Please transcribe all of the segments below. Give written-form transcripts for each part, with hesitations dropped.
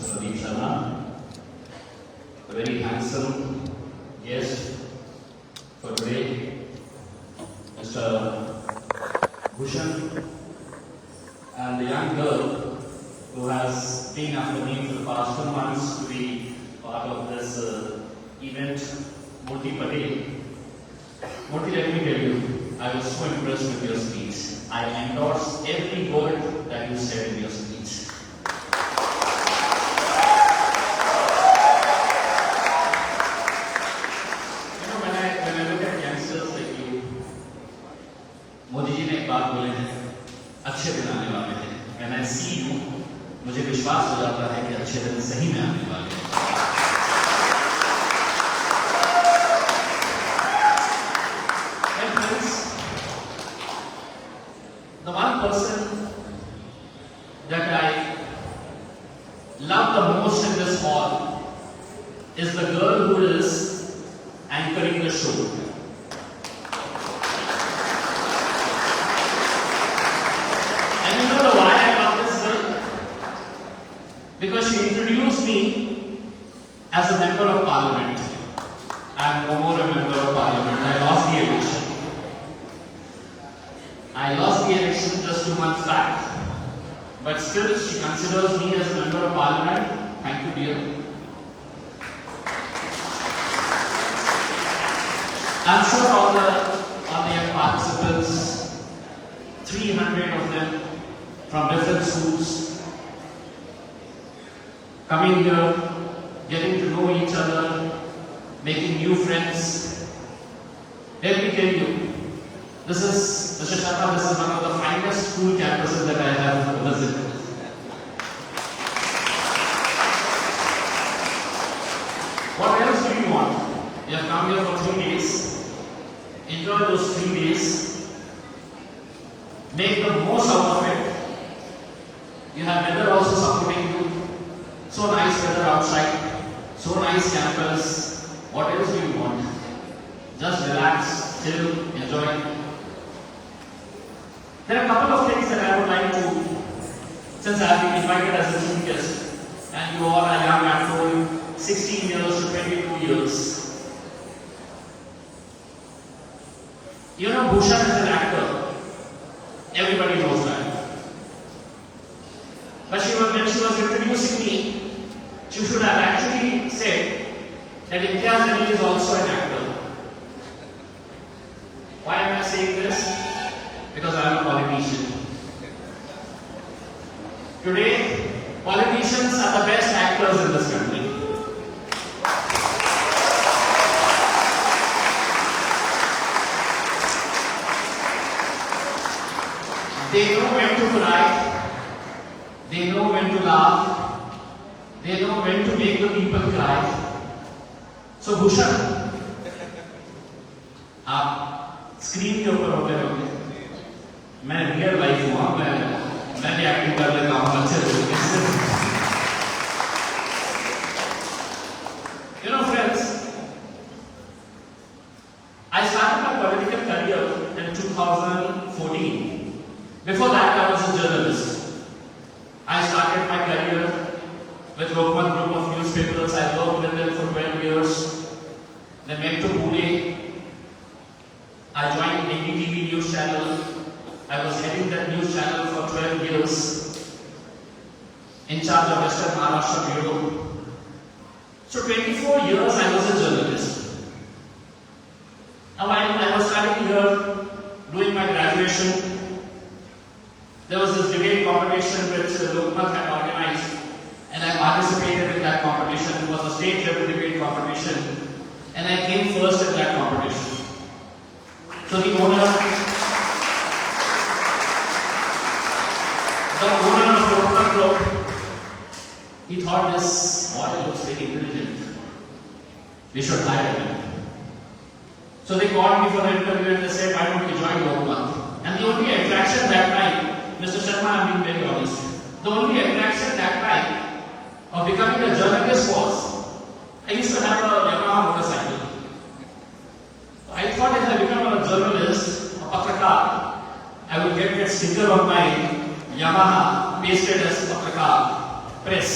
Sharma, a very handsome guest for today, Mr. Bhushan, and the young girl who has been after me for the past 2 months to be part of this event, Murthy Patel. Murthy, let me tell you, I was so impressed with your speech. I endorse every word that you said in your speech. When I look at youngsters like you, Modi ji ने एक बात बोले हैं, अच्छे दिन आने वाले हैं. When I see you, मुझे विश्वास हो जाता है कि अच्छे दिन सही में आने वाले हैं. And friends, the one person that I love the most in this hall is the girl who is anchoring the show. And you know why I love this girl? Because she introduced me as a member of parliament. I am no more a member of parliament. I lost the election. I lost the election just 2 months back. But still, she considers me as a member of parliament. Thank you, dear. I'm sure all the participants, 300 of them from different schools, coming here, getting to know each other, making new friends. Let me tell you, Mr. Sharma, this is one of the finest school campuses that I have visited. What else do you want? You have come here for 3 days. Enjoy those 3 days. Make the most out of it. You have weather also supporting you. So nice weather outside. So nice campus. What else do you want? Just relax, chill, enjoy. There are a couple of things that I would like to, since I have been invited as a chief guest, and you all are young, I told 16 years to 22 years. You know, Bhushan is an actor. Everybody knows that. But when she was introducing me, she should have actually said that Imtiaz is also an actor. Why am I saying this? Because I am a politician. Today, politicians are the best actors in this country. They know when to cry, they know when to laugh, they know when to make the people cry. So Bhushan, आप screen के ऊपर होते रहोगे. मैं real life हुआ, मैं भी acting कर लेता हूँ अच्छे तरीके से. You know, friends, I started my political career in 2014. Before that, I was a journalist. I started my career with Wockhardt Group of newspapers. I worked with them for 12 years. Then went to Pune. I joined NDTV news channel. I was heading that news channel for 12 years, in charge of Western Mahrastr Bureau. So 24 years I was a journalist. Now while I was studying here, doing my graduation, there was this debate competition which Wockhardt had organized, and I participated in that competition. It was a state level debate competition, and I came first in that competition. So the owner of Wockhardt Group, he thought this boy looks very intelligent. We should hire him. So they called me for the interview and they said, why don't you join Wockhardt? And the only attraction that night, Mr. Sharma, I'm being very honest, the only attraction that night of becoming a journalist was, I used to have a Yamaha motorcycle. So I thought if I become a journalist, a patrakar, I would get that sticker on my Yamaha pasted as Patrakar, press.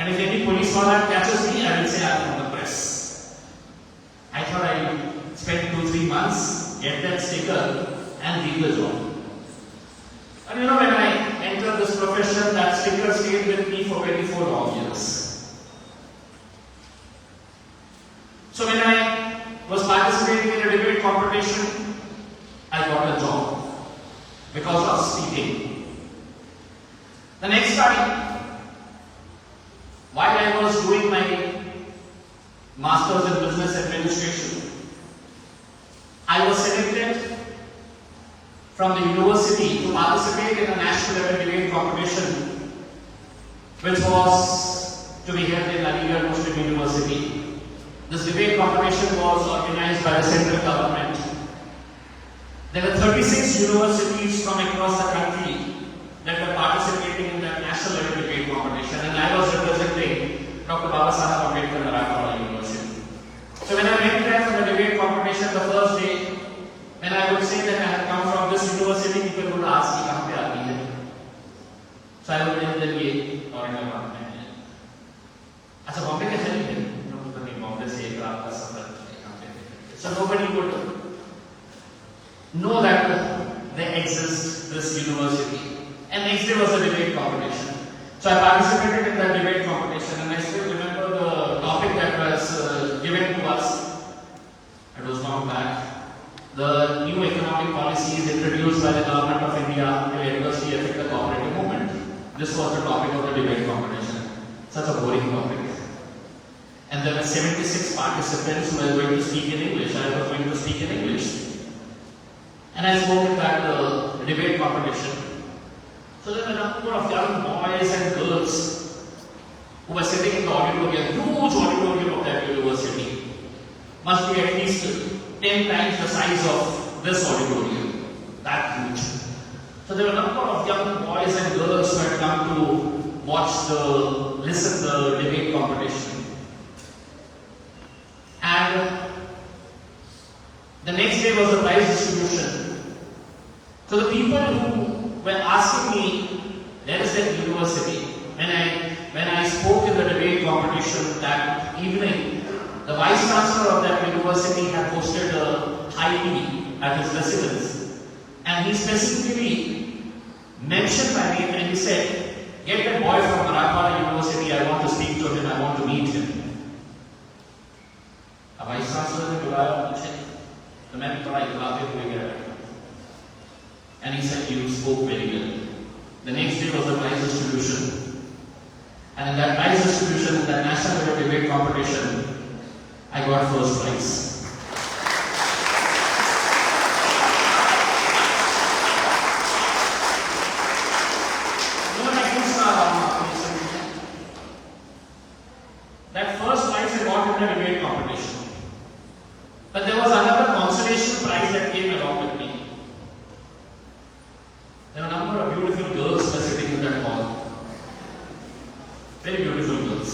And if any policeman catches me, I will say I am from the press. I thought I would spend 2-3 months, get that sticker, and leave the job. And you know, when I entered this profession, that sticker stayed with me for 24 long years. So when I was participating in a debate competition, I got a job because of speaking. The next time, while I was doing my Master's in Business Administration, I was selected from the university to participate in a national level debate competition, which was to be held in Aligarh Muslim University. This debate competition was organized by the central government. There were 36 universities from across the country that were participating in that national level debate competition, and I was representing Dr. Babasaheb Ambedkar Mahrastr University. So when I went there for the debate competition the first day, when I would say that I had come from this university, people would ask me, "Kahan pe aati hai?" So I would tell them, "Ye Aurangabad mein hai." Acha, Bombay ka chali hai? No, nahi, Bombay se ek raat ka safar yahan pe. So nobody would know that there exists this university. And next day was a debate competition. So I participated in that debate competition, and I still remember the topic that was given to us. It was long back. The new economic policies introduced by the government of India will adversely affect the cooperative movement. This was the topic of the debate competition. Such a boring topic. And there were 76 participants who were going to speak in English. I was going to speak in English. And I spoke in that debate competition. So there were a number of young boys and girls who were sitting in the auditorium, huge auditorium of that university. Must be at least 10 times the size of this auditorium. That huge. So there were a number of young boys and girls who had come to listen the debate competition. And the next day was the prize distribution. So the people who were asking me, where is that university? When I spoke in the debate competition that evening, the vice chancellor of that university had hosted a high tea at his residence, and he specifically mentioned my name and he said, "Get that boy from Aurangabad University, I want to speak to him, I want to meet him." A vice chancellor ने बुलाया मुझे, तो मैंने थोड़ा इतलाते हुए गया, and he said, "You spoke very well." The next day was the prize distribution, and in that prize distribution, in that national level debate competition, I got first prize. That first prize I got in the debate competition. But there was another consolation prize that came along with me. There were a number of beautiful girls who were sitting in that hall. Very beautiful girls.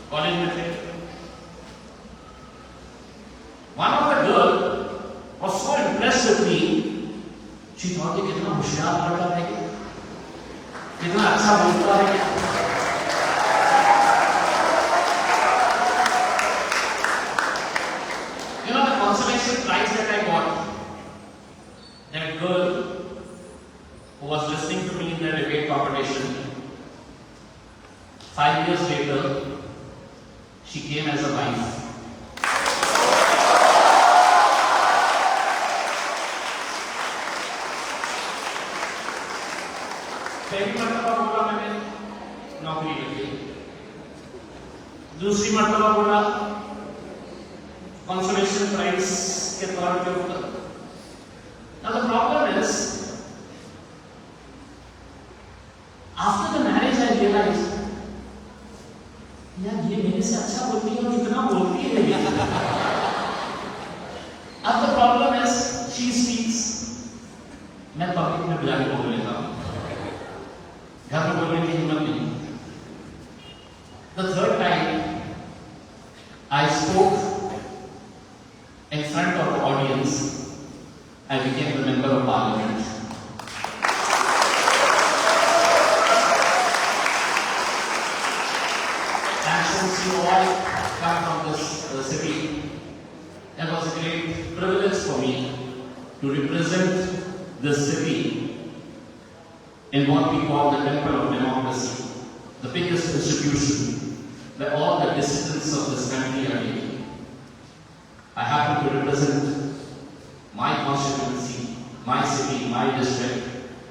College में थे. One of the girl was so impressed with me. She thought कि कितना होशियार लड़का है, कितना अच्छा बोलता है. You know the consolation prize that I got. That girl who was listening to me in the debate competition, 5 years later, she came as a wife. पहली मर्तबा बोला मैंने, नौकरी लग गई. दूसरी मर्तबा बोला, consolation prize के तौर पे ऊपर. Now the problem is, after the marriage I realized, यार ये मेरे से अच्छा बोलती है और कितना बोलती है ये. अब the problem is, she speaks, मैं पब्लिक में बुलाके बोल लेता हूँ. घर में बोलने की हिम्मत नहीं. The third time I spoke in front of the audience, I became the member of parliament. you all come from this city. It was a great privilege for me to represent this city in what we call the Temple of Democracy, the biggest institution where all the dissidents of this country are meeting. I happen to represent my constituency, my city, my district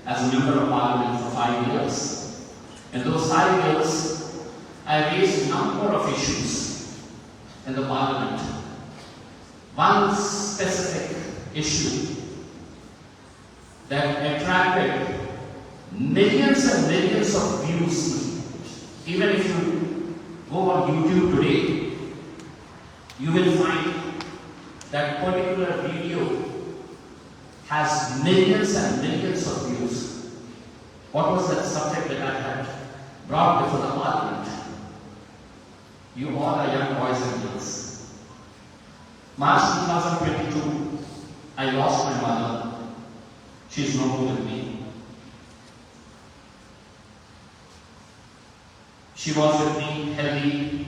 as a member of parliament for 5 years. In those 5 years, I raised a number of issues in the parliament. One specific issue that attracted millions and millions of views. Even if you go on YouTube today, you will find that particular video has millions and millions of views. What was that subject that I had brought before the parliament? You all are young boys and girls. March 2022, I lost my mother. She is no more with me. She was with me healthy.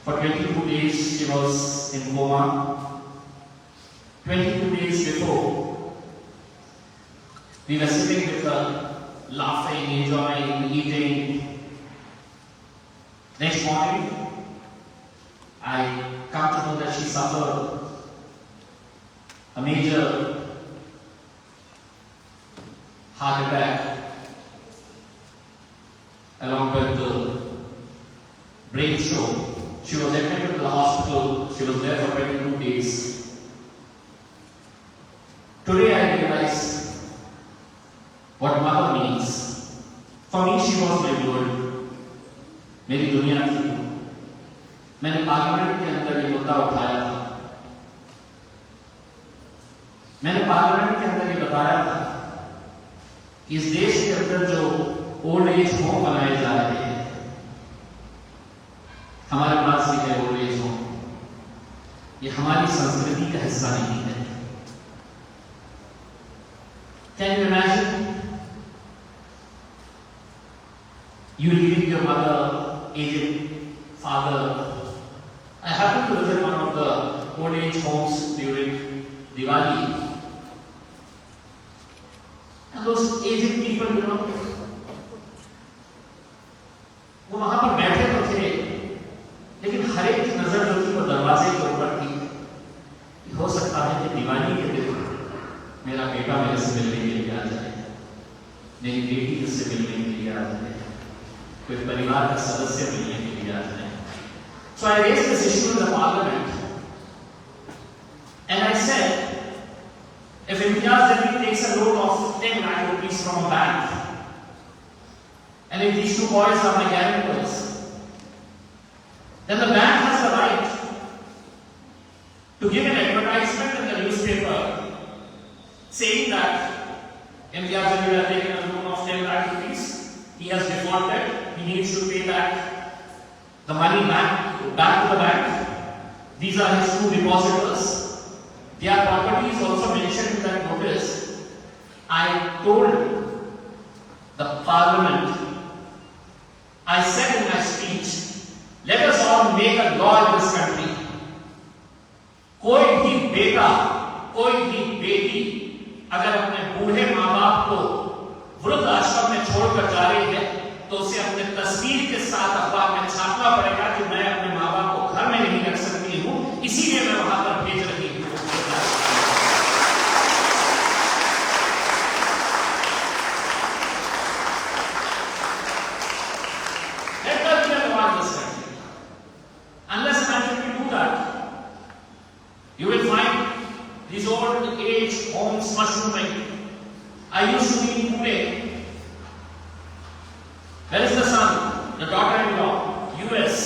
For 22 days, she was in coma. 22 days before, we were sitting with her, laughing, enjoying, eating. Next morning, I come to know that she suffered a major heart attack along with the brain stroke. She was admitted to the hospital. She was there for 22 days. Today I realize what mother means. For me, she was my world. मेरी दुनिया थी. मैंने parliament के अंदर ये मुद्दा उठाया था. मैंने पार्लियामेंट के अंदर ये बताया था कि इस देश के अंदर जो ओल्ड एज होम बनाए जा रहे हैं, हमारे पास भी है ओल्ड एज होम, ये हमारी संस्कृति का हिस्सा नहीं है. Can you imagine? You leaving your mother, aged father. I happened to visit one of the old age homes during Diwali. And those aged people, वो वहां पर बैठे तो थे, लेकिन हर एक की नजर जो थी वो दरवाजे के ऊपर थी. हो सकता है कि दिवाली के दिन मेरा बेटा मेरे से मिलने के लिए आ जाए, मेरी बेटी मुझसे मिलने के लिए आ जाए, कोई परिवार का सदस्य मिलने के लिए आ जाए. So I raised this issue in the parliament and I said, if Imtiaz Jaleel takes a loan of 10 lakh rupees from a bank, and if these two boys are my guarantors, then the bank has the right to give an advertisement in the newspaper saying that Imtiaz Jaleel has taken a loan of 10 lakh rupees, he has defaulted, he needs to pay back the money back to the bank. These are his two depositors. Their property is also mentioned in that notice. I told the parliament, I said in my speech, let us all make a law in this country. कोई भी बेटा, कोई भी बेटी अगर अपने बूढ़े माँ बाप को वृद्ध आश्रम में छोड़कर जा रही है, तो उसे अपने तस्वीर के साथ अखबार में छापना पड़ेगा कि मैं अपने माँ बाप को घर में नहीं रख सकती हूँ, इसीलिए मैं वहां पर भेज रही हूँ. Unless and until we do that, you will find these old age homes mushrooming. I used to be in Pune. Where is the son? The daughter-in-law, US,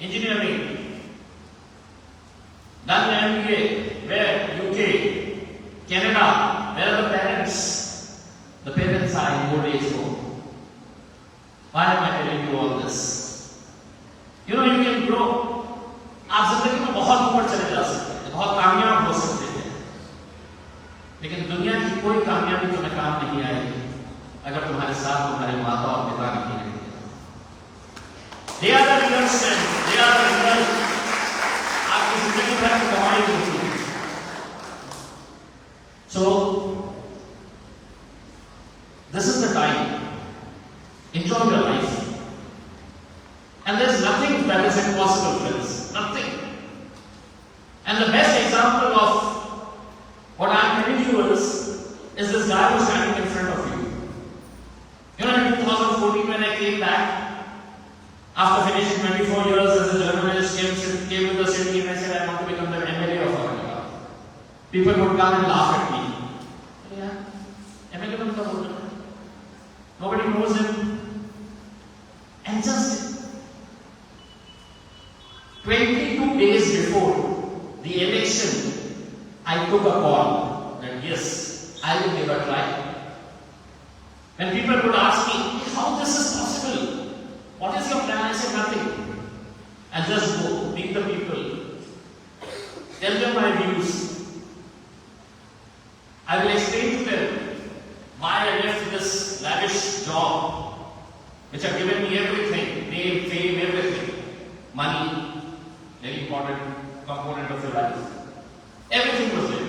engineering, done MBA, where? UK, Canada. Where are the parents? The parents are in old age home. Why am I telling you all this? You know, you can grow. आप जिंदगी में बहुत ऊपर चले जा सकते हैं, बहुत कामयाब हो सकते हैं, लेकिन दुनिया की कोई कामयाबी तुम्हें काम नहीं आएगी अगर तुम्हारे साथ तुम्हारे माता और पिता नहीं रहेंगे. They are the real strength. They are the real. आपकी जिंदगी भर की कमाई होती है. So, this is the time. Enjoy your life. And there's nothing that is impossible, friends. Nothing. And the best example of what I'm telling you is this guy who's standing in front of you. You know, in 2014 when I came back, after finishing 24 years as a journalist, came to the city and I said I want to become the MLA of Aurangabad. People would come and laugh at me. Yeah, MLA of Aurangabad. Nobody knows him. And just 22 days before the election, I took a call that yes, I will give a try. When people would ask me, how this is possible? What is your plan? I said nothing. I'll just go, meet the people, tell them my views. I will explain to them why I left this lavish job, which have given me everything, name, fame, everything. Money, very important component of your life. Everything was there.